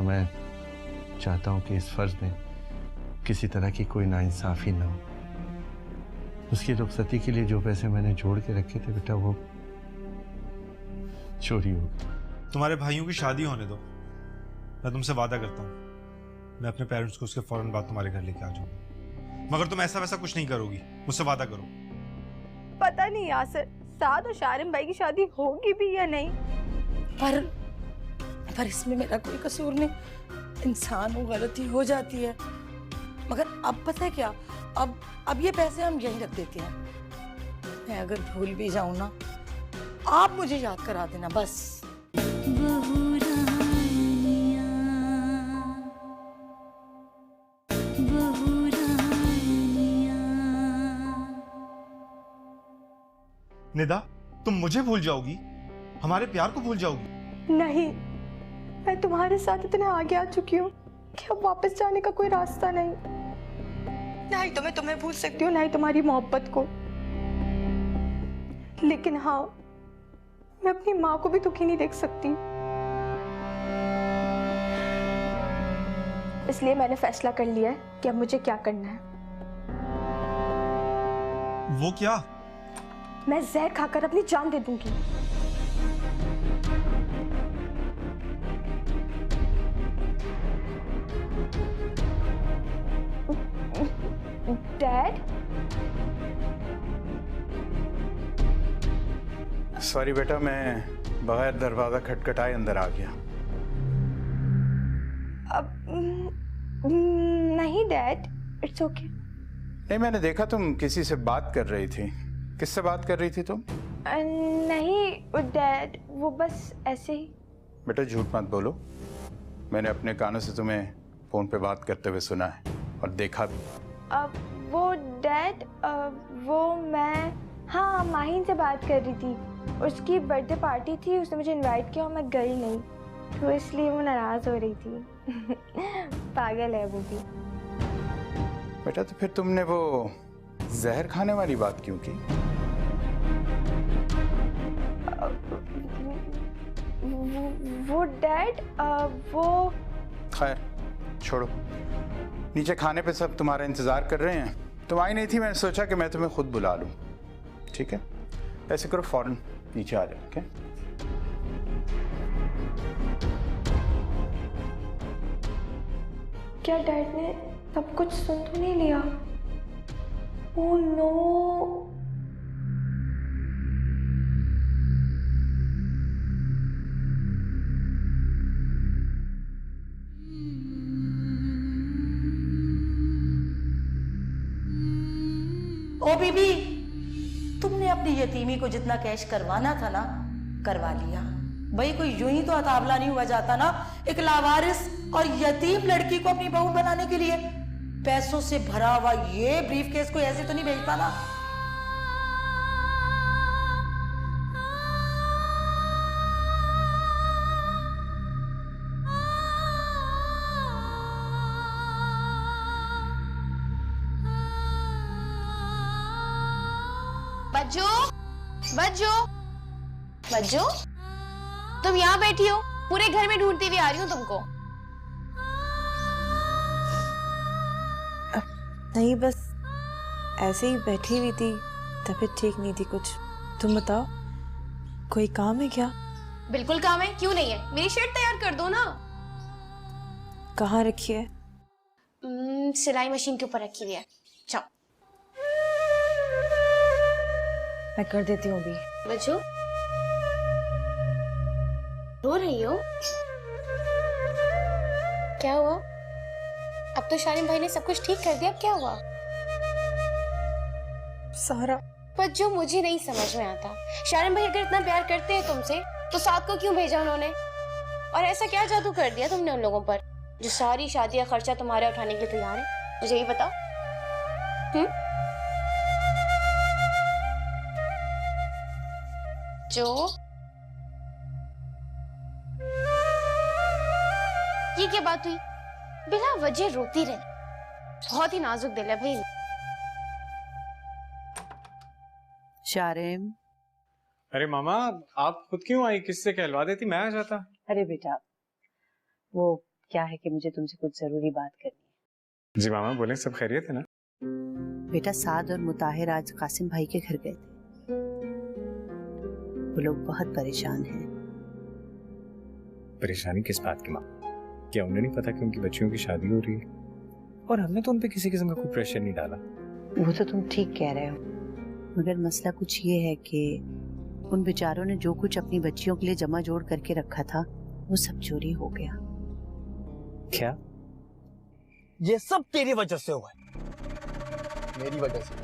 मैं चाहता हूँ कि इस फर्ज में किसी तरह की कोई नाइंसाफी ना हो। उसकी रुखसती के लिए जो पैसे मैंने जोड़ के रखे थे बेटा, वो चोरी हो गए। तुम्हारे भाइयों की शादी होने दो, मैं तुमसे वादा करता हूँ मैं अपने पेरेंट्स को उसके फौरन बाद तुम्हारे घर लेके आ जाऊंगा, मगर तुम ऐसा वैसा कुछ नहीं करोगी, मुझसे वादा करो। पता नहीं यासर, साद और शारिम भाई की शादी होगी भी या नहीं। पर इसमें मेरा कोई कसूर नहीं, इंसान हो, गलती हो जाती है। मगर अब पता है क्या, अब ये पैसे हम यहीं रख देते हैं। मैं अगर भूल भी जाऊं ना, आप मुझे याद करा देना बस। निदा, तुम मुझे भूल जाओगी, हमारे प्यार को भूल जाओगी? नहीं, मैं तुम्हारे साथ इतने आगे आ चुकी हूँ कि अब वापस जाने का कोई रास्ता नहीं। ना ही तो मैं तुम्हें भूल सकती हूँ, ना ही तुम्हारी मोहब्बत को। लेकिन हाँ, मैं अपनी माँ को भी दुखी नहीं देख सकती। इसलिए मैंने फैसला कर लिया है कि अब मुझे क्या करना है। वो क्या? मैं जहर खाकर अपनी जान दे दूंगी। डैड? सॉरी बेटा, मैं बगैर दरवाजा खटखटाए अंदर आ गया। अब नहीं डैड, इट्स ओके। नहीं, मैंने देखा तुम किसी से बात कर रही थी। किससे बात कर रही थी तुम? नहीं डैड, वो बस ऐसे ही। बेटा झूठ मत बोलो, मैंने अपने कानों से तुम्हें फोन पे बात करते हुए सुना है और देखा भी। वो डैड, वो मैं, हाँ, माहिन से बात कर रही थी। उसकी बर्थडे पार्टी थी, उसने मुझे इनवाइट किया और मैं गई नहीं, तो इसलिए वो नाराज हो रही थी। पागल है वो भी। बेटा तो फिर तुमने वो जहर खाने वाली बात क्यों की? वो डैड, वो खैर छोड़ो, नीचे खाने पे सब तुम्हारा इंतजार कर रहे हैं। तुम आई नहीं थी, मैंने सोचा कि मैं तुम्हें खुद बुला लूं। ठीक है, ऐसे करो, फौरन नीचे आ जाओ। ओके? क्या डैड ने सब कुछ सुन तो नहीं लिया? Oh no. ओ बीबी, तुमने अपनी यतीमी को जितना कैश करवाना था ना, करवा लिया। भाई कोई यूं ही तो अतावला नहीं हुआ जाता ना, एक लावारिस और यतीम लड़की को अपनी बहू बनाने के लिए। पैसों से भरा हुआ ये ब्रीफकेस कोई ऐसे तो नहीं भेजता ना। बज्जो, बज्जो, बज्जो, तुम यहाँ बैठी हो? पूरे घर में ढूंढती हुई आ रही हूँ तुमको। नहीं, बस ऐसे ही बैठी हुई थी, तबीयत ठीक नहीं थी कुछ। तुम बताओ, कोई काम है क्या? बिल्कुल काम है, क्यों नहीं है? मेरी शर्ट तैयार कर दो ना। कहाँ रखी है? सिलाई मशीन के ऊपर रखी हुई है। जाओ। मैं कर देती हूँ अभी। बच्चों, रो रही हो? क्या हुआ? अब तो शारिम भाई ने सब कुछ ठीक कर दिया, अब क्या हुआ? सारा। पर जो मुझे नहीं समझ में आता, शारिम भाई अगर इतना प्यार करते हैं तुमसे, तो साथ को क्यों भेजा उन्होंने? और ऐसा क्या जादू कर दिया तुमने उन लोगों पर, जो सारी शादी का खर्चा तुम्हारे उठाने के लिए तैयार है? मुझे ये बताओ। जो ये क्या बात हुई? बिना वजह रोती रही। बहुत ही नाजुक दिल है भाई। शारिम। अरे मामा, आप खुद क्यों आई? किससे कहलवा देती, मैं आ जाता। अरे बेटा, वो क्या है कि मुझे तुमसे कुछ जरूरी बात करनी जी मामा बोले, सब खैरियत है ना? है। बेटा साद और मुताहिर आज कासिम भाई के घर गए थे। वो लोग बहुत परेशान हैं। परेशानी किस बात की माँ? क्या उन्हें नहीं पता कि उनकी बच्चियों की शादी हो रही है? और हमने तो उन पे किसी किस्म का कोई प्रेशर नहीं डाला। वो तो तुम ठीक कह रहे हो, मगर मसला कुछ ये है कि उन बेचारों ने जो कुछ अपनी बच्चियों के लिए जमा जोड़ करके रखा था वो सब चोरी हो गया। क्या? ये सब तेरी वजह से हुआ है। मेरी वजह से?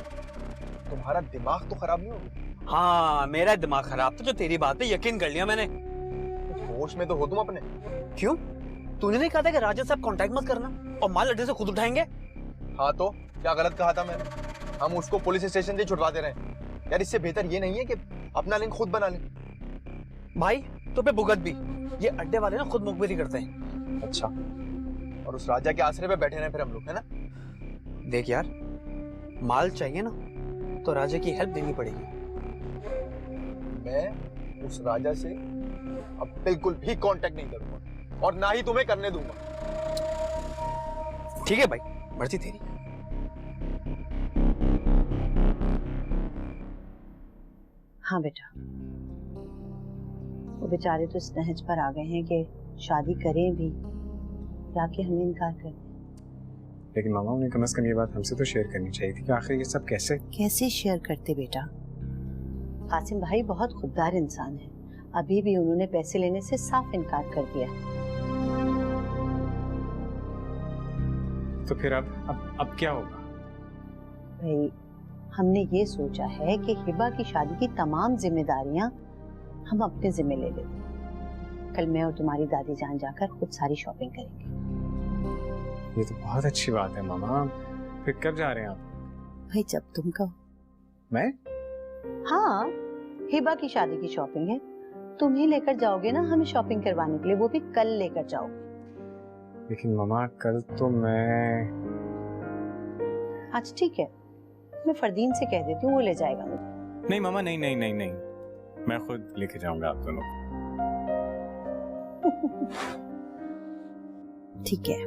तुम्हारा दिमाग तो खराब नहीं हो गया? हाँ, मेरा दिमाग खराब था जो तेरी बात पे यकीन कर लिया मैंने। होश में तो हो तुम अपने। क्यों? तूने नहीं कहा था कि राजा साहब कांटेक्ट मत करना और माल अड्डे से खुद उठाएंगे? हाँ तो क्या गलत कहा था मैंने? हम उसको पुलिस स्टेशन से छुड़वा दे रहे हैं। यार इससे बेहतर ये नहीं है कि अपना लिंक खुद बना ले। भाई तो पे भुगत भी, ये अड्डे वाले ना खुद मुखबिरी करते हैं। अच्छा, और उस राजा के आसरे पे बैठे रहे फिर हम लोग, है ना? देख यार, माल चाहिए ना तो राजा की हेल्प देनी पड़ेगी। मैं उस राजा से अब बिल्कुल भी कांटेक्ट नहीं करूंगा और ना ही तुम्हें करने दूंगा। ठीक है भाई, मर्जी तेरी। हाँ बेटा, वो बेचारे तो इस नहज पर आ गए हैं कि शादी करें भी या कि हमें इनकार कर दें। लेकिन मामा उन्हें कम से कम ये बात हमसे तो शेयर करनी चाहिए थी कि आखिर ये सब कैसे शेयर करते बेटा। कासिम भाई बहुत खुददार इंसान है, अभी भी उन्होंने पैसे लेने से साफ इनकार कर दिया। तो फिर अब क्या होगा? भाई हमने ये सोचा है कि हिबा की शादी की तमाम जिम्मेदारियां हम अपने जिम्मे ले लेते हैं। कल मैं और तुम्हारी दादी जान जाकर खुद सारी शॉपिंग करेंगे। ये तो बहुत अच्छी बात है मामा। फिर कब जा रहे हैं आप? भाई जब तुम कहो। मैं? हाँ, हिबा की शादी की शॉपिंग है, तुम ही लेकर जाओगे ना हमें शॉपिंग करवाने के लिए, वो भी कल लेकर जाओगे। लेकिन मामा कल तो मैं। अच्छा ठीक है, मैं फरदीन से कह देती हूँ, वो ले जाएगा मुझे। नहीं मामा, नहीं नहीं नहीं नहीं, मैं खुद लेके जाऊंगा आप दोनों को। ठीक है,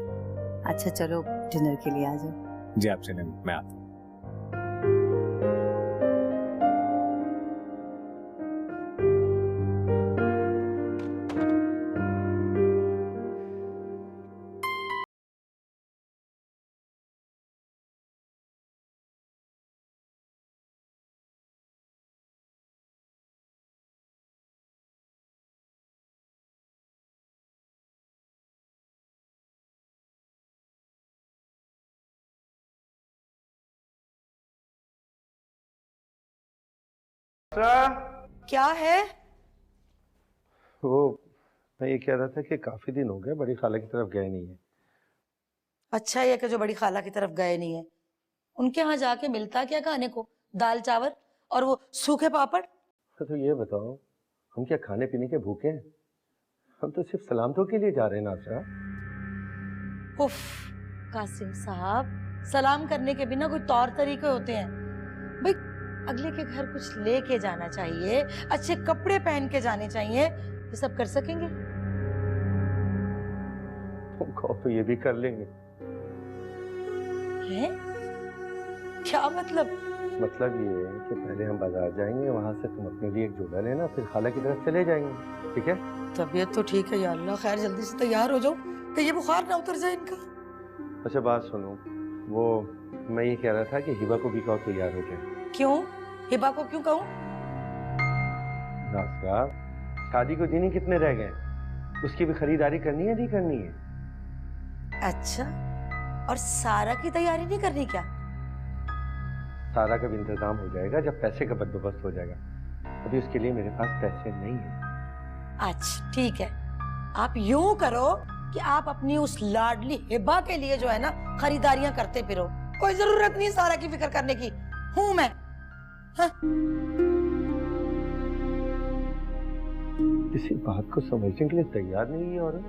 अच्छा चलो डिनर के लिए आ जाओ। जी आप चलें, मैं आता हूँ। क्या है? वो मैं ये कह रहा था कि काफी दिन हो गए बड़ी खाला की तरफ गए नहीं है। अच्छा ये कि जो बड़ी खाला की तरफ गए नहीं है, उनके यहाँ जाके मिलता क्या खाने को? दाल चावल और वो सूखे पापड़। तो ये बताओ, हम क्या खाने पीने के भूखे हैं? हम तो सिर्फ सलामतों के लिए जा रहे हैं नासरा। उफ कासिम साहब, सलाम करने के बिना कोई तौर तरीके होते हैं? भाई अगले के घर कुछ लेके जाना चाहिए, अच्छे कपड़े पहन के जाने चाहिए, ये सब कर सकेंगे? तुम कहो तो ये भी कर लेंगे। हैं? क्या मतलब? मतलब ये है कि पहले हम बाजार जाएंगे, वहां से तुम अपने लिए एक झोला लेना, फिर खाला की तरफ चले जाएंगे, ठीक है? तबीयत तो ठीक है या अल्लाह, खैर जल्दी से तैयार हो जाओ कि ये बुखार ना उतर जाए इनका। अच्छा बात सुनो, वो मैं ये कह रहा था कि हिबा को भी कहो तैयार हो जाए। क्यों? हिबा को क्यों कहूँ? नासरा, शादी को दिन ही कितने रह गए, उसकी भी खरीदारी करनी है नहीं करनी है? अच्छा, और सारा की तैयारी नहीं करनी क्या? सारा का भी इंतजाम हो जाएगा जब पैसे का बंदोबस्त हो जाएगा। अभी उसके लिए मेरे पास पैसे नहीं है। अच्छा ठीक है, आप यूं करो कि आप अपनी उस लाडली हिबा के लिए जो है ना खरीदारियां करते फिरो, कोई जरूरत नहीं सारा की फिक्र करने की, हूं मैं। हाँ? किसी बात को समझने के लिए तैयार नहीं है औरत।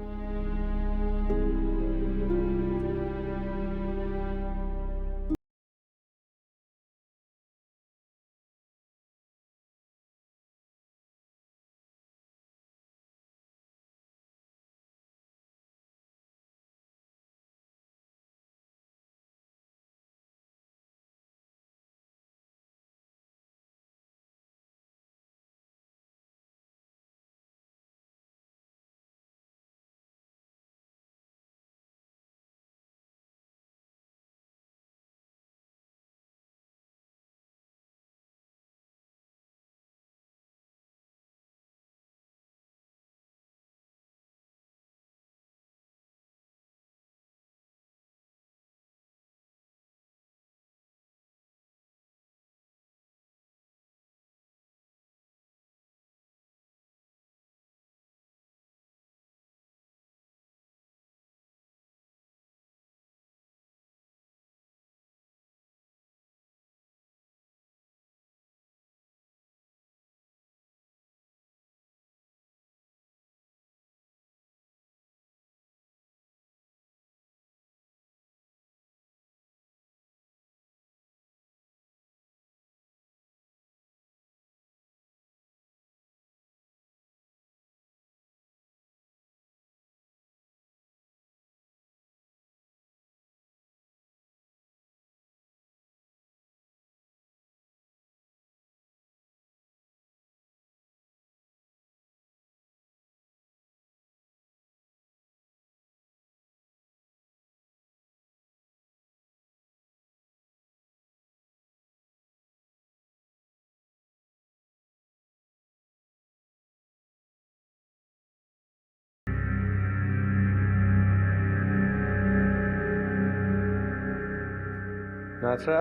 नासरा,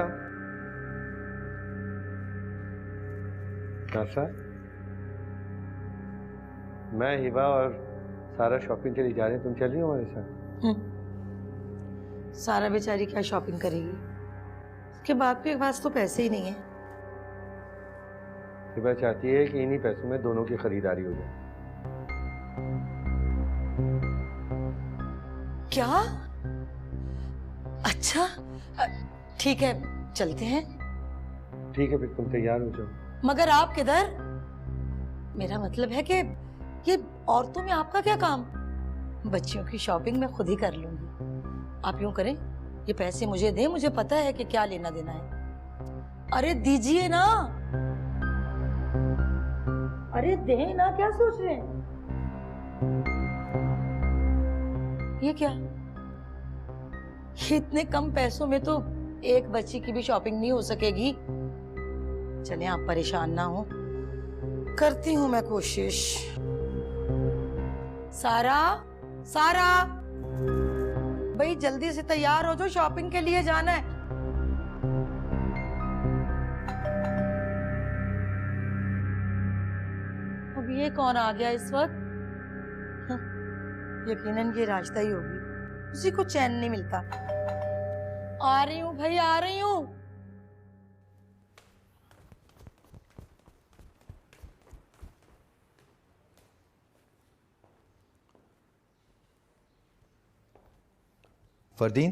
नासरा, मैं, हिबा और सारा शॉपिंग के लिए जा रहे हैं, तुम चल रही हो हमारे साथ? सारा बेचारी क्या शॉपिंग करेगी? उसके बाप के पास तो पैसे ही नहीं है। हिबा चाहती है कि इन्हीं पैसों में दोनों की खरीदारी हो जाए। क्या? अच्छा, ठीक है, चलते हैं। ठीक है, फिर तुम तैयार हो जाओ। मगर आप किधर? मेरा मतलब है कि ये औरतों में आपका क्या काम? बच्चियों की शॉपिंग मैं खुद ही कर लूंगी। आप यूं करें, ये पैसे मुझे दें, मुझे पता है कि क्या लेना देना है। अरे दीजिए ना, अरे दें ना, क्या सोच रहे हैं? ये क्या? इतने कम पैसों में तो एक बच्ची की भी शॉपिंग नहीं हो सकेगी। चलें, आप परेशान ना हो, करती हूं मैं कोशिश। सारा, सारा, भाई जल्दी से तैयार हो, जो शॉपिंग के लिए जाना है। अब ये कौन आ गया इस वक्त? यकीनन ये रास्ता ही होगी, उसी को चैन नहीं मिलता। आ रही हूँ भाई, आ रही हूँ। फरदीन,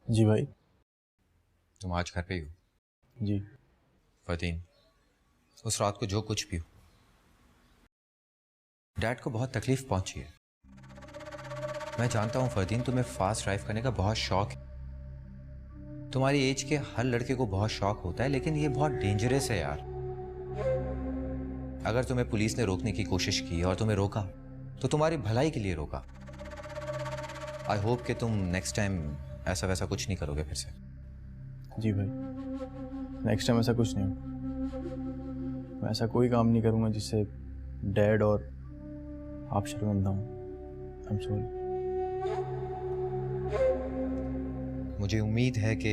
जी भाई। तुम आज घर पे ही हो? जी। फरदीन, उस रात को जो कुछ भी हो, डैड को बहुत तकलीफ पहुंची है। मैं जानता हूं फरदीन, तुम्हें फास्ट ड्राइव करने का बहुत शौक है। तुम्हारी एज के हर लड़के को बहुत शौक होता है, लेकिन ये बहुत डेंजरस है यार। अगर तुम्हें पुलिस ने रोकने की कोशिश की और तुम्हें रोका, तो तुम्हारी भलाई के लिए रोका। आई होप कि तुम नेक्स्ट टाइम ऐसा वैसा कुछ नहीं करोगे फिर से। जी भाई, नेक्स्ट टाइम ऐसा कुछ नहीं होगा। मैं ऐसा कोई काम नहीं करूँगा जिससे डैड और आप शर्मिंदा हूँ। I am sorry. मुझे उम्मीद है कि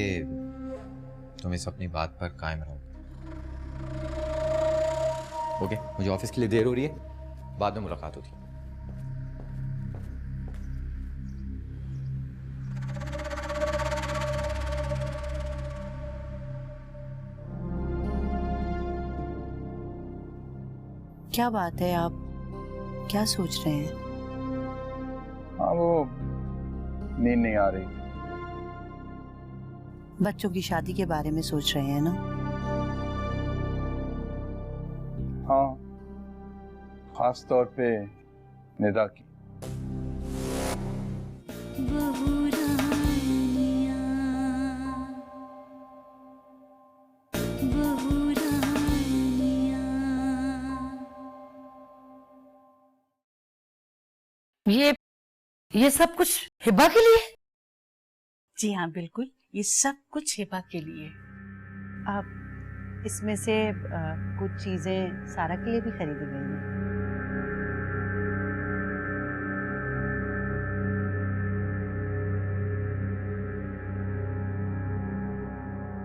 तुम इस अपनी बात पर कायम रहोगे। ओके, मुझे ऑफिस के लिए देर हो रही है, बाद में मुलाकात होती है। क्या बात है, आप क्या सोच रहे हैं? हाँ, वो नींद नहीं आ रही। बच्चों की शादी के बारे में सोच रहे हैं ना? हाँ, खास तौर पे निदा की। ये सब कुछ हिबा के लिए? जी हाँ, बिल्कुल, ये सब कुछ हिबा के लिए। आप इसमें से कुछ चीजें सारा के लिए भी खरीदी गई हैं।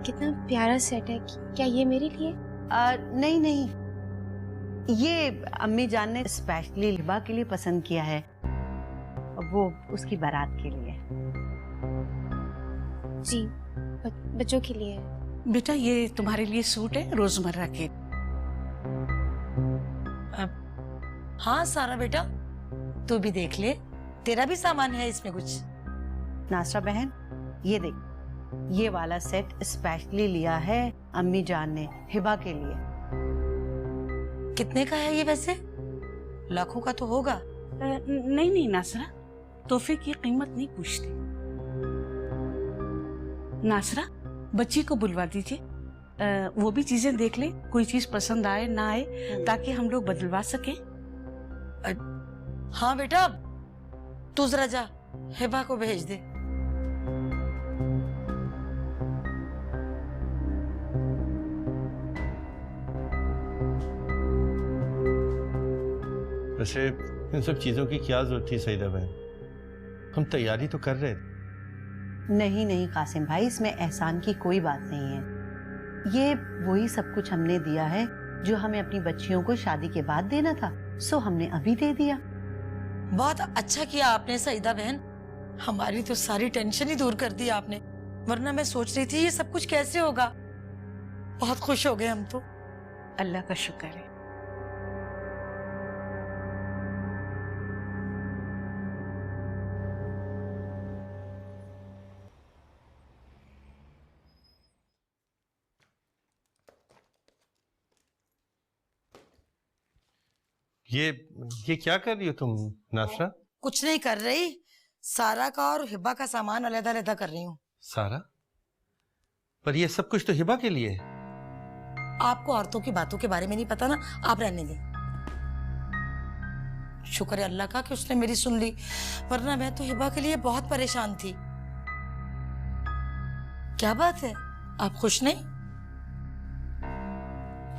कितना प्यारा सेट है। क्या ये मेरे लिए? नहीं नहीं, ये अम्मी जान ने स्पेशली हिबा के लिए पसंद किया है, वो उसकी बारात के लिए। जी, बच्चों के लिए। बेटा, ये तुम्हारे लिए सूट है रोजमर्रा के। हाँ सारा बेटा, तू भी देख ले, तेरा भी सामान है इसमें कुछ। नासरा बहन, ये देख, ये वाला सेट स्पेशली लिया है अम्मी जान ने हिबा के लिए। कितने का है ये वैसे? लाखों का तो होगा। नहीं नहीं नासरा, तोहफे की कीमत नहीं पूछती। नासरा, बच्ची को बुलवा दीजिए, वो भी चीजें देख ले, कोई चीज पसंद आए ना आए, ताकि हम लोग बदलवा सके। हाँ बेटा, तू जरा जा, हिबा को भेज दे। वैसे इन सब चीज़ों की क्या जरूरत थी सईदा बहन? हम तैयारी तो कर रहे थे। नहीं नहीं कासिम भाई, इसमें एहसान की कोई बात नहीं है। ये वही सब कुछ हमने दिया है जो हमें अपनी बच्चियों को शादी के बाद देना था, सो हमने अभी दे दिया। बहुत अच्छा किया आपने सईदा बहन, हमारी तो सारी टेंशन ही दूर कर दी आपने, वरना मैं सोच रही थी ये सब कुछ कैसे होगा। बहुत खुश हो गए हम तो। अल्लाह का शुक्र है। ये क्या कर रही हो तुम नासरा? कुछ नहीं कर रही, सारा का और हिबा का सामान अलग-अलग कर रही हूँ। सारा? पर ये सब कुछ तो हिबा के लिए है। आपको औरतों की बातों के बारे में नहीं पता ना, आप रहने दें। शुक्र है अल्लाह का कि उसने मेरी सुन ली, वरना मैं तो हिबा के लिए बहुत परेशान थी। क्या बात है, आप खुश नहीं?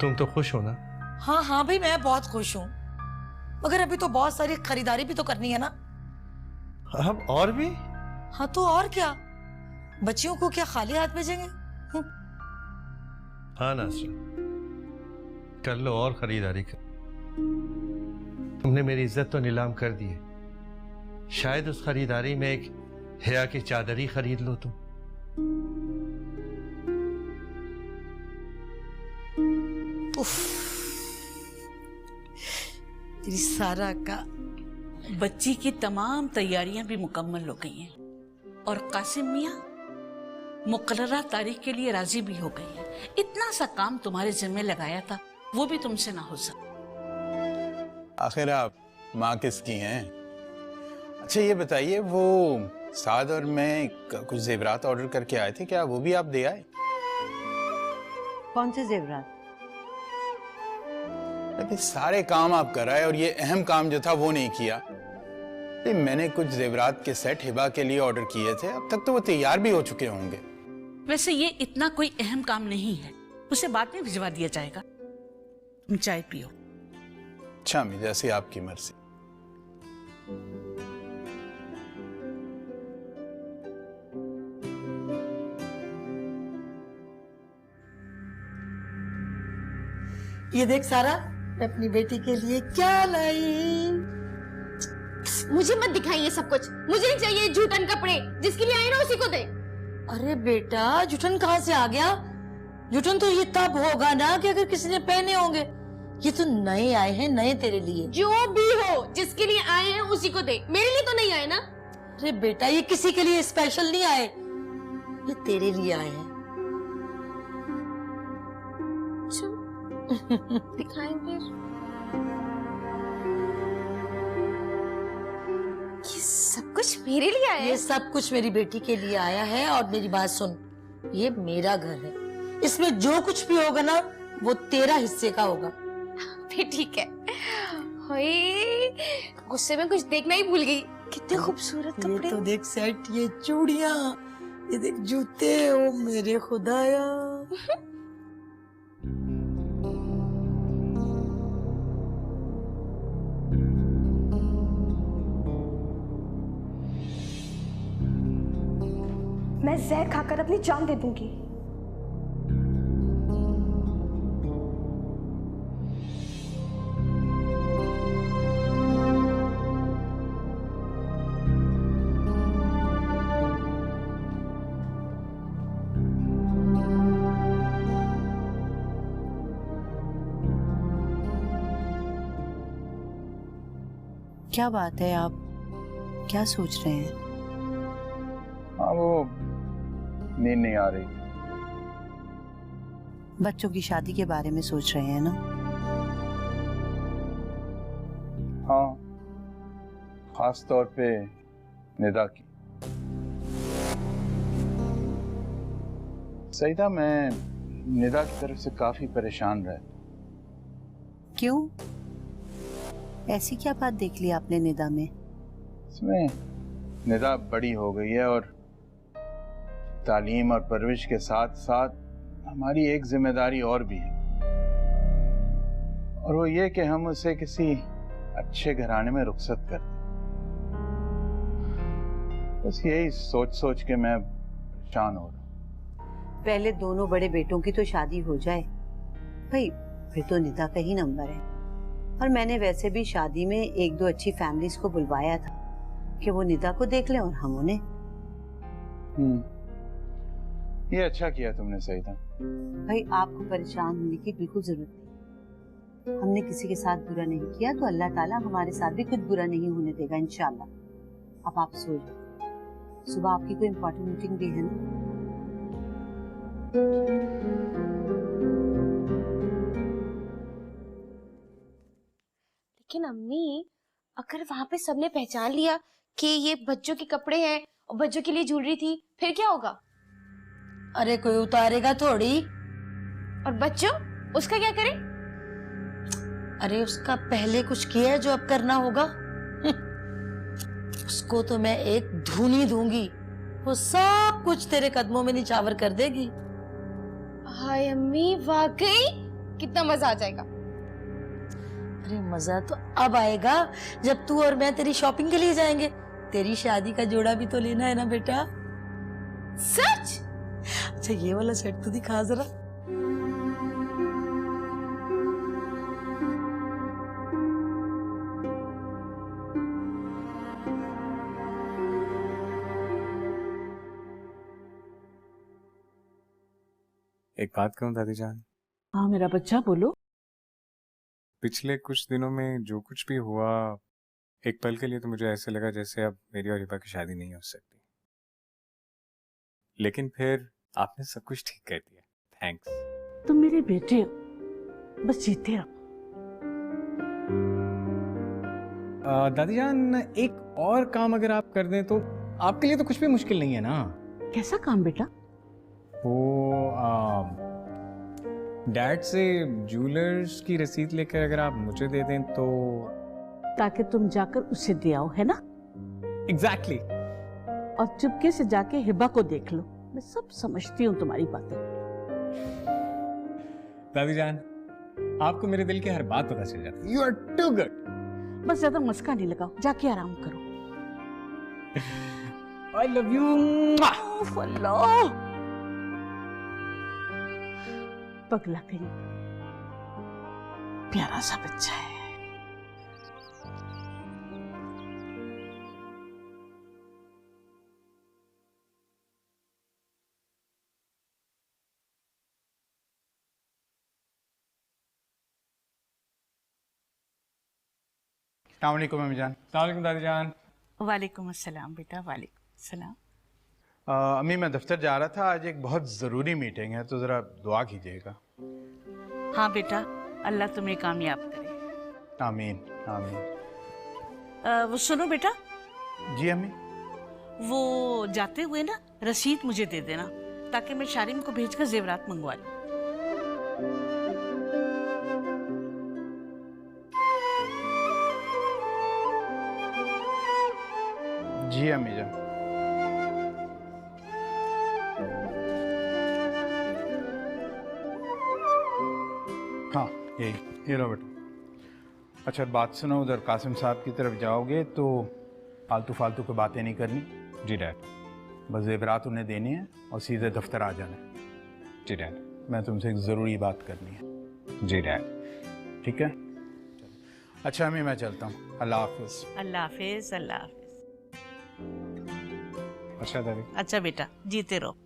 तुम तो खुश हो ना? हाँ हाँ भाई, मैं बहुत खुश हूँ, मगर अभी तो बहुत सारी खरीदारी भी तो करनी है ना। अब और भी? हाँ तो और क्या, बच्चियों को क्या खाली हाथ भेजेंगे? हाँ नासरा, कर लो और खरीदारी कर। तुमने मेरी इज्जत तो नीलाम कर दी है, शायद उस खरीदारी में एक हया की चादर ही खरीद लो तुम। तेरी सारा का बच्ची की तमाम तैयारियां भी मुकम्मल हो गई हैं और कासिम मियाँ मुकर्ररा तारीख के लिए राजी भी हो गई है। इतना सा काम तुम्हारे जिम्मे लगाया था, वो भी तुमसे ना हो सका। आखिर आप माँ किसकी हैं? अच्छा ये बताइए, वो साद और मैं कुछ जेवरात ऑर्डर करके आए थे, क्या वो भी आप दे आए? कौन से जेवरात? अरे सारे काम आप कर आए और ये अहम काम जो था वो नहीं किया। मैंने कुछ जेवरात के सेट हिबा के लिए ऑर्डर किए थे, अब तक तो वो तैयार भी हो चुके होंगे। वैसे ये इतना कोई अहम काम नहीं है, उसे बाद में भिजवा दिया जाएगा। तुम चाय पियो। अच्छा अम्मी, जैसे आपकी मर्जी। ये देख सारा, मैं अपनी बेटी के लिए क्या लाई। मुझे मत दिखाइए ये सब कुछ, मुझे नहीं चाहिए जूठन कपड़े, जिसके लिए आए ना उसी को दे। अरे बेटा, जूठन कहाँ से आ गया? जूठन तो ये तब होगा ना कि अगर किसी ने पहने होंगे, ये तो नए आए हैं, नए तेरे लिए। जो भी हो, जिसके लिए आए हैं उसी को दे, मेरे लिए तो नहीं आए ना। अरे बेटा, ये किसी के लिए स्पेशल नहीं आए, ये तेरे लिए आए हैं। दिखाएं फिर। ये सब कुछ मेरे लिए आया है? ये सब कुछ मेरी बेटी के लिए आया है। और मेरी बात सुन, ये मेरा घर है, इसमें जो कुछ भी होगा ना वो तेरा हिस्से का होगा। फिर ठीक है। हाय, गुस्से में कुछ देखना ही भूल गई। कितने खूबसूरत कपड़े। ये तो देख सेट, ये चूड़ियां, ये देख जूते, ओ मेरे खुदाया। मैं जहर खाकर अपनी जान दे दूंगी। क्या बात है, आप क्या सोच रहे हैं? हाँ वो नींद नहीं आ रही। बच्चों की शादी के बारे में सोच रहे हैं ना? हाँ, खास तौर पे निदा की। सईदा, मैं निदा की तरफ से काफी परेशान रहा। क्यों? ऐसी क्या बात देख ली आपने निदा में? इसमें निदा बड़ी हो गई है और तालीम और परवरिश के साथ साथ हमारी एक जिम्मेदारी और भी है, और वो ये कि हम उसे किसी अच्छे घराने में रुखसत कर दें। बस यही सोच सोच के मैं परेशान हो रहा। पहले दोनों बड़े बेटों की तो शादी हो जाए भाई, फिर तो निदा का ही नंबर है। और मैंने वैसे भी शादी में एक दो अच्छी फैमिलीज को बुलवाया था कि वो निदा को देख लें और हम उन्हें। ये अच्छा किया तुमने सईदा। भाई आपको परेशान होने की बिल्कुल जरूरत नहीं। हमने किसी के साथ बुरा नहीं किया तो अल्लाह ताला हमारे साथ भी कुछ बुरा नहीं होने देगा इंशाल्लाह। अब आप सो जाओ, सुबह आपकी कोई इम्पोर्टेंट मीटिंग भी है ना। लेकिन अम्मी, अगर वहां पे सबने पहचान लिया कि ये बच्चों के कपड़े हैं और बच्चों के लिए ज्वेलरी थी, फिर क्या होगा? अरे कोई उतारेगा थोड़ी। और बच्चों, उसका क्या करें? अरे उसका पहले कुछ किया है जो अब करना होगा। उसको तो मैं एक धूनी दूंगी, वो सब कुछ तेरे कदमों में निछावर कर देगी। हाय अम्मी, वाकई कितना मजा आ जाएगा। अरे मजा तो अब आएगा जब तू और मैं तेरी शॉपिंग के लिए जाएंगे। तेरी शादी का जोड़ा भी तो लेना है ना बेटा। सच? अच्छा ये वाला सेट तो दिखा जरा। एक बात कहूँ दादी जान? हाँ मेरा बच्चा, बोलो। पिछले कुछ दिनों में जो कुछ भी हुआ, एक पल के लिए तो मुझे ऐसे लगा जैसे अब मेरी और हिबा की शादी नहीं हो सकती, लेकिन फिर आपने सब कुछ ठीक कर दिया। थैंक्स। तुम मेरे बेटे हो, बस जीते रहो। दादी जान, एक और काम अगर आप कर दें तो आपके लिए तो कुछ भी मुश्किल नहीं है ना? कैसा काम बेटा? वो डैड से ज्वेलर्स की रसीद लेकर अगर आप मुझे दे दें तो। ताकि तुम जाकर उसे दे आओ, है ना? एग्जैक्टली। और चुपके से जाके हिबा को देख लो। मैं सब समझती हूँ तुम्हारी बातें। दादी जान, आपको मेरे दिल की हर बात पता चल जाती है। You are too good. बस ज्यादा मस्का नहीं लगाओ, जाके आराम करो। I love you. पगला कहीं प्यारा सा बच्चा है। अस्सलाम वालेकुम अम्मी जान। अस्सलाम वालेकुम दादी जान। वालेकुम अस्सलाम बेटा, वालेकुम अस्सलाम। अम्मी मैं दफ्तर जा रहा था, आज एक बहुत ज़रूरी मीटिंग है तो ज़रा दुआ कीजिएगा। हाँ बेटा, अल्लाह तुम्हें कामयाब करे। आमीन आमीन। वो सुनो बेटा। जी अम्मी। वो जाते हुए ना रसीद मुझे दे देना, ताकि मैं शारिम को भेजकर जेवरात मंगवा लूं। जी अम्मी जान। हाँ ये लो बेटा। अच्छा बात सुनो, उधर कासिम साहब की तरफ जाओगे तो फालतू फालतू की बातें नहीं करनी। जी डैड। बस ज़ेवरात उन्हें देनी है और सीधे दफ्तर आ जाना है। जी डैड। मैं तुमसे एक ज़रूरी बात करनी है। जी डैड। ठीक है? अच्छा अम्मी मैं चलता हूँ। अल्लाह हाफिज़। अल्लाह हाफिज़, अल्लाह हाफिज़। अच्छा दादी। अच्छा बेटा, जीते रहो।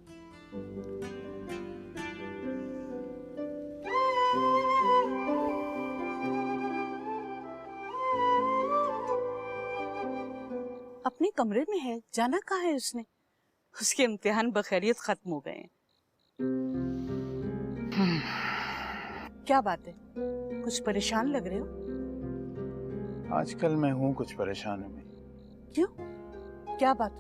अपने कमरे में है, जाना कहाँ है उसने? उसके इम्तिहान बखैरियत खत्म हो गए हैं। क्या बात है, कुछ परेशान लग रहे हो? आजकल मैं हूँ कुछ परेशान में। क्यों, क्या बात?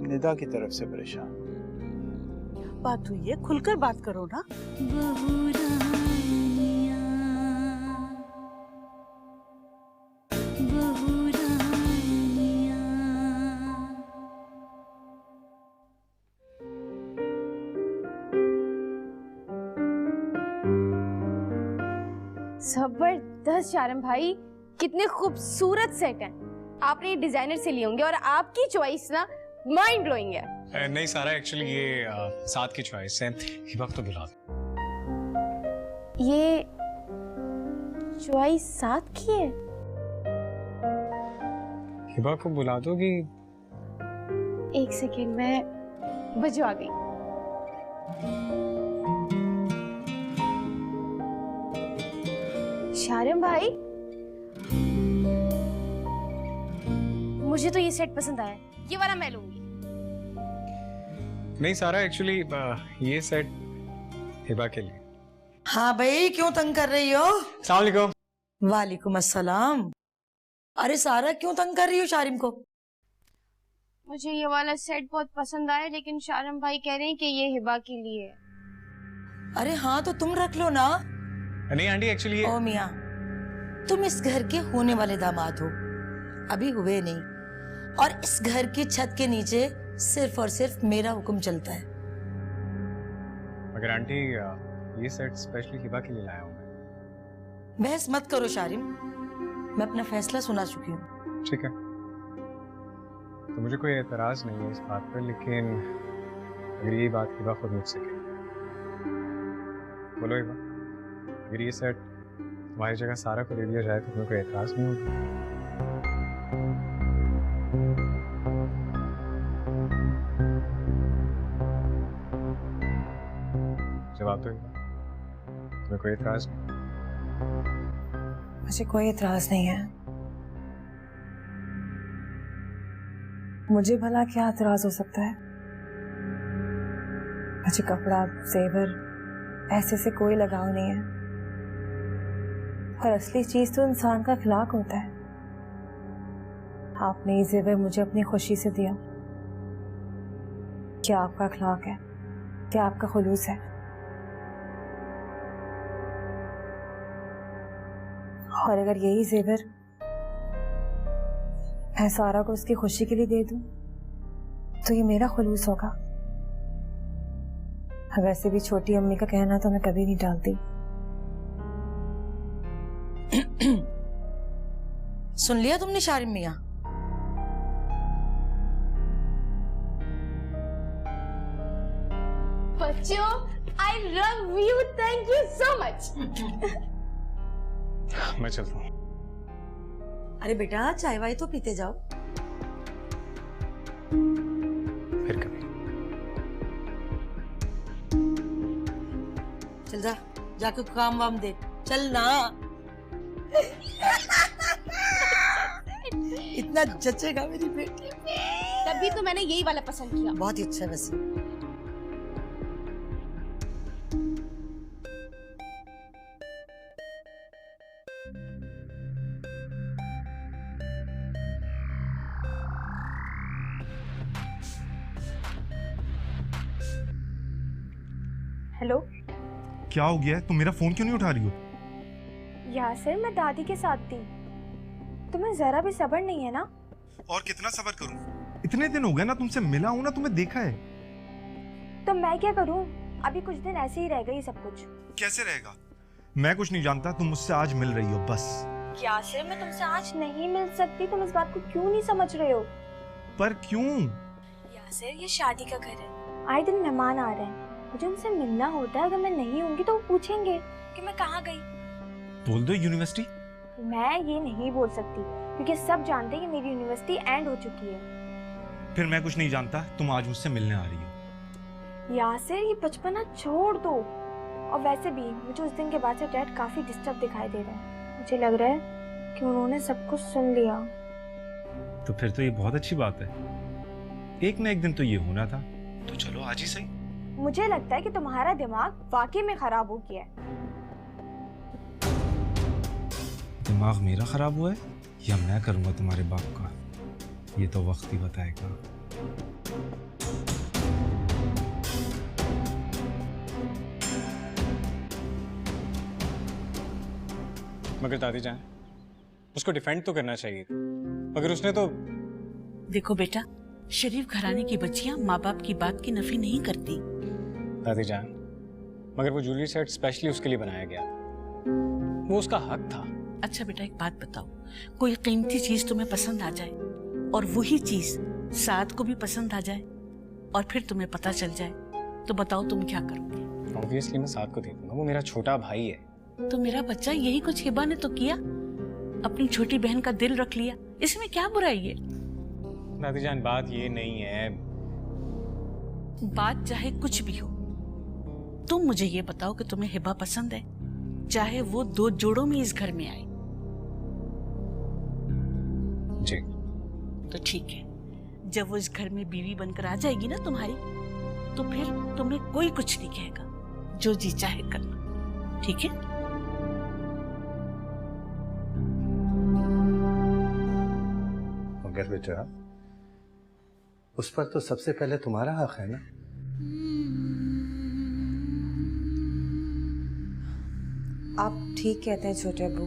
निदा की तरफ से परेशान। क्या बात हुई है, खुलकर बात करो ना। जबरदस्त शारम भाई, कितने खूबसूरत सेट हैं। आपने ये डिजाइनर से लिए होंगे और आपकी चॉइस ना माइंड ब्लोइंग है। नहीं सारा, एक्चुअली ये साथ की चॉइस है। हिबा को तो बुला दो। ये चॉइस साथ की है? हिबा को बुला दोगी? एक सेकेंड, मैं बजवा गई। शारम भाई, मुझे तो ये सेट पसंद आया, ये वाला मैं लूंगी। नहीं सारा, एक्चुअली ये सेट हिबा के लिए। हाँ भाई, क्यों तंग कर रही हो? अस्सलाम वालेकुम। वालेकुम अस्सलाम। अरे सारा, क्यों तंग कर रही हो शारिम को? मुझे ये वाला सेट बहुत पसंद आया, लेकिन शारम भाई कह रहे हैं कि ये हिबा के लिए है। अरे हाँ, तो तुम रख लो ना। नहीं आंटी, एक्चुअली ओ मियाँ, तुम इस घर के होने वाले दामाद हो, अभी हुए नहीं, और इस घर की छत के नीचे सिर्फ और सिर्फ मेरा हुक्म चलता है। मगर आंटी, ये सेट स्पेशली हिबा के लिए लाया हूँ मैं। बहस मत करो शारिम, मैं अपना फैसला सुना चुकी हूँ। ठीक है, तो मुझे कोई एतराज नहीं है इस बात पर, लेकिन अगर ये बात हिबा खुद मुझसे कहे। बोलो हिबा, अगर ये सेट तुम्हारी जगह सारा को दे दिया जाए तो तुम्हें कोई एतराज नहीं होगा? जवाब दो हिबा, तुम्हें कोई एतराज नहीं? मुझे कोई एतराज नहीं है। मुझे भला क्या एतराज हो सकता है? मुझे कपड़ा, जेवर ऐसे से कोई लगाव नहीं है, और असली चीज तो इंसान का अखलाक होता है। आपने ये जेवर मुझे अपनी खुशी से दिया। क्या आपका अखलाक है? क्या आपका खुलूस है? और अगर यही जेवर मैं सारा को उसकी खुशी के लिए दे दूं, तो ये मेरा खुलूस होगा। वैसे भी छोटी अम्मी का कहना तो मैं कभी नहीं टालती। सुन लिया तुमने शारिम मियाँ? बच्चों, I love you, thank you so much। मैं चलता हूँ। अरे बेटा, चाय वाय तो पीते जाओ। फिर कभी। चल जा, जाके काम वाम देख, चल ना। इतना जचेगा मेरी बेटी। तभी तो मैंने यही वाला पसंद किया। बहुत ही अच्छा है वैसे। हेलो, क्या हो गया है? तुम मेरा फोन क्यों नहीं उठा रही हो? यासिर, मैं दादी के साथ थी। तुम्हें जरा भी सब्र नहीं है ना? और कितना सब्र करूं? इतने दिन हो गए ना तुमसे मिला हूं ना, तुम्हें देखा है। तो मैं क्या करूं? अभी कुछ दिन ऐसे ही रह गई सब कुछ। कैसे रहेगा? मैं कुछ नहीं जानता, तुम मुझसे आज मिल रही हो बस। यासिर, मैं तुमसे आज नहीं मिल सकती। तुम इस बात को क्यों नहीं समझ रहे हो? पर क्यों? यासिर, ये शादी का घर है, आए दिन मेहमान आ रहे हैं, मुझे उनसे मिलना होता है। अगर मैं नहीं होंगी तो वो पूछेंगे कि मैं कहाँ गई। बोल दो यूनिवर्सिटी। मैं ये नहीं बोल सकती, क्योंकि सब जानते हैं कि मेरी यूनिवर्सिटी एंड हो चुकी है। फिर मैं कुछ नहीं जानता, तुम आज मुझसे मिलने आ रही हो। यासिर, ये बचपना छोड़ दो। और वैसे भी मुझे उस दिन के बाद से डैड काफी डिस्टर्ब दिखाई दे रहे हैं। मुझे लग रहा है कि उन्होंने सब कुछ सुन लिया। तो फिर तो ये बहुत अच्छी बात है। एक ना एक दिन तो ये होना था, तो चलो आज ही सही। मुझे लगता है कि तुम्हारा दिमाग वाकई में खराब हो गया है। दिमाग मेरा खराब हुआ है या मैं करूंगा तुम्हारे बाप का? ये तो वक्त ही बताएगा। मगर दादी जान, उसको डिफेंड तो करना चाहिए, मगर उसने तो। देखो बेटा, शरीफ घराने की बच्चियां माँ बाप की बात की नफी नहीं करती। दादी जान, मगर वो ज्वेलरी सेट स्पेशली उसके लिए बनाया गया था, वो उसका हक था। अच्छा बेटा एक बात बताओ, कोई कीमती चीज तुम्हें पसंद आ जाए और वही चीज साद को भी पसंद आ जाए और फिर तुम्हें पता चल जाए, तो बताओ तुम क्या करोगे? ऑब्वियसली मैं साद को दे दूंगा, वो मेरा छोटा भाई है। तो मेरा बच्चा यही कुछ हिबा ने तो किया, अपनी छोटी बहन का दिल रख लिया, इसमें क्या बुराई है? दादी जान बात ये नहीं है। बात चाहे कुछ भी हो, तुम मुझे ये बताओ कि तुम्हें हिबा पसंद है, चाहे वो 2 जोड़ों में इस घर में आए। जी। तो ठीक है, जब वो इस घर में बीवी बनकर आ जाएगी ना तुम्हारी, तो फिर तुम्हें कोई कुछ नहीं कहेगा, जो जी चाहे करना, ठीक है? मगर बेटा उस पर तो सबसे पहले तुम्हारा हक है ना। आप ठीक कहते हैं छोटे अब्बू।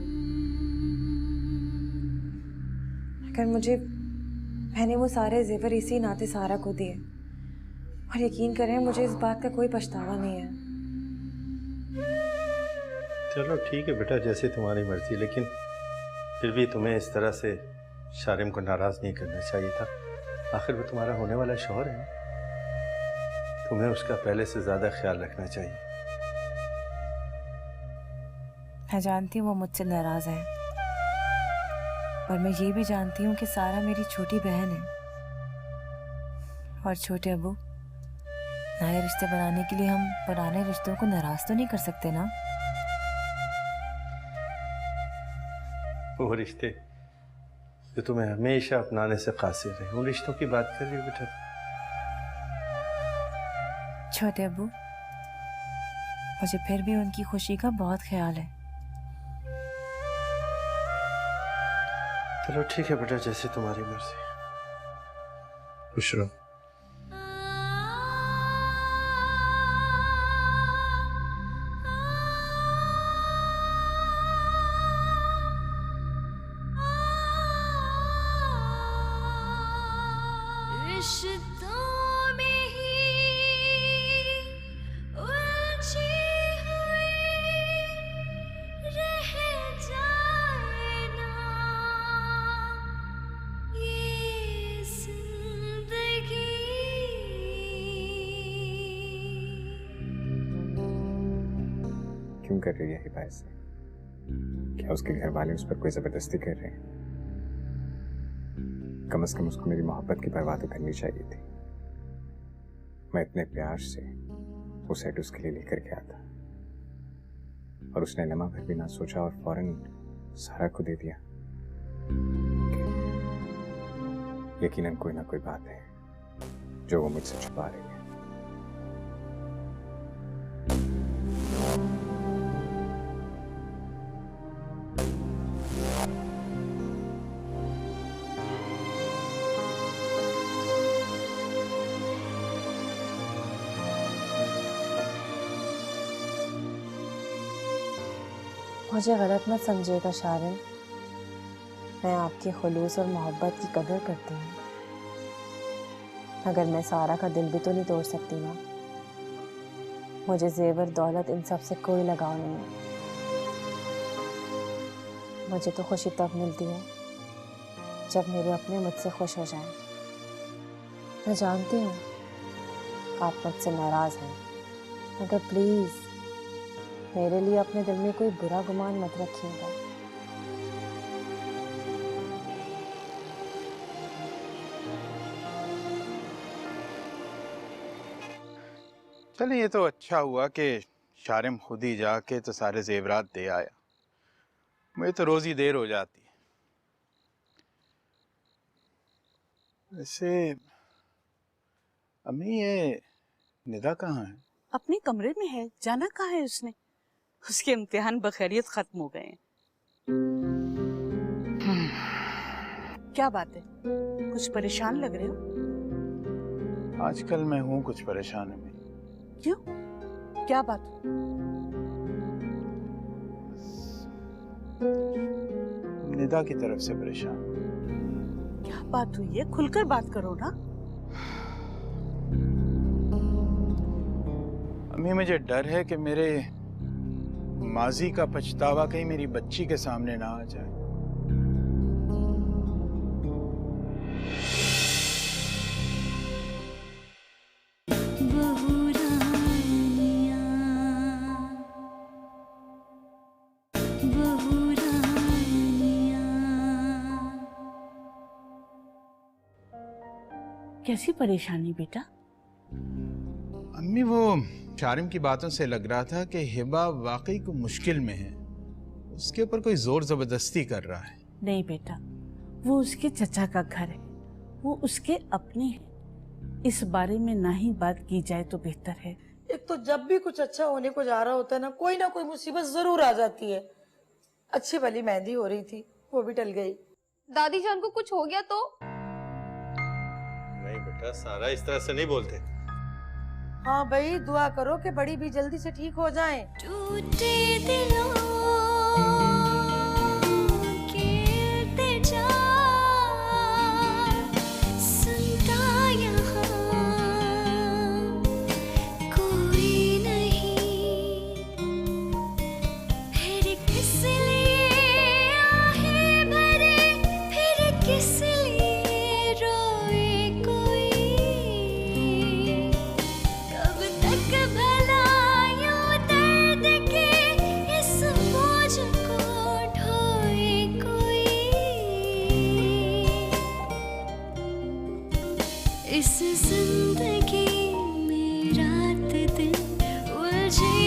अगर मुझे मैंने वो सारे जेवर इसी नाते सारा को दिए, और यकीन करें मुझे इस बात का कोई पछतावा नहीं है। चलो ठीक है बेटा, जैसे तुम्हारी मर्जी, लेकिन फिर भी तुम्हें इस तरह से शारिम को नाराज नहीं करना चाहिए था। आखिर वो तुम्हारा होने वाला शौहर है, तुम्हें उसका पहले से ज्यादा ख्याल रखना चाहिए। मैं जानती हूँ वो मुझसे नाराज है, और मैं ये भी जानती हूँ कि सारा मेरी छोटी बहन है। और छोटे अब्बू, नए रिश्ते बनाने के लिए हम पुराने रिश्तों को नाराज तो नहीं कर सकते ना। वो रिश्ते जो तुम्हें हमेशा अपनाने से कासिर रहे, उन रिश्तों की बात कर रही हो बेटा? छोटे अब्बू, मुझे फिर भी उनकी खुशी का बहुत ख्याल है। चलो ठीक है बेटा, जैसे तुम्हारी मर्जी। खुश रहो। क्यों कर रही है हिबा ऐसे? क्या उसके घर वाले उस पर कोई जबरदस्ती कर रहे हैं? कम से कम उसको मेरी मोहब्बत की परवाह तो करनी चाहिए थी। मैं इतने प्यार से वो सेट उसके लिए लेकर गया था, और उसने लम्हा भर भी ना सोचा और फौरन सारा को दे दिया। यकीनन कोई ना कोई बात है जो वो मुझसे छुपा रही है। मुझे गलत मत समझिएगा शारिन, मैं आपके खुलूस और मोहब्बत की कदर करती हूँ, मगर मैं सारा का दिल भी तो नहीं तोड़ सकती ना। मुझे जेवर दौलत इन सब से कोई लगाव नहीं है। मुझे तो खुशी तब मिलती है जब मेरे अपने मुझसे खुश हो जाएं। मैं जानती हूँ आप मुझसे नाराज हैं, मगर प्लीज़ मेरे लिए अपने दिल में कोई बुरा गुमान मत रखिएगा। चलिए, ये तो अच्छा हुआ कि शारिम खुद ही जाके तो सारे जेवरात दे आया। मुझे तो रोज ही देर हो जाती है। वैसे अम्मी, ये निदा कहाँ है? अपने कमरे में है, जाना कहाँ है उसने? उसके इम्तिहान बखैरियत खत्म हो गए हैं। क्या बात है, कुछ परेशान लग रहे हो? आजकल मैं हूँ कुछ परेशान है। क्यों, क्या बात? निदा की तरफ से परेशान। क्या बात हुई है, खुलकर बात करो ना। अम्मी, मुझे डर है कि मेरे माजी का पछतावा कहीं मेरी बच्ची के सामने ना आ जाए। कैसी परेशानी बेटा? अम्मी, वो शारिम की बातों से लग रहा था कि हिबा वाकई को मुश्किल में है, उसके ऊपर कोई जोर जबरदस्ती कर रहा है। नहीं बेटा, वो उसके चचा का घर है, वो उसके अपने हैं। इस बारे में ना ही बात की जाए तो बेहतर है। एक तो जब भी कुछ अच्छा होने को जा रहा होता है ना कोई मुसीबत जरूर आ जाती है। अच्छी भली मेहंदी हो रही थी, वो भी टल गई। दादी जान को कुछ हो गया तो? नहीं बेटा, सारा इस तरह से नहीं बोलते। हाँ भाई, दुआ करो कि बड़ी भी जल्दी से ठीक हो जाए। टूटे दिलों के इल्तिजा सुनता यहाँ कोई नहीं, फिर किस लिए आहे भरे, फिर किस लिए रोए कोई, कब तक भला यूं दर्द के इस बोझ को ढोए कोई, इस जिंदगी में रात दिन उलझे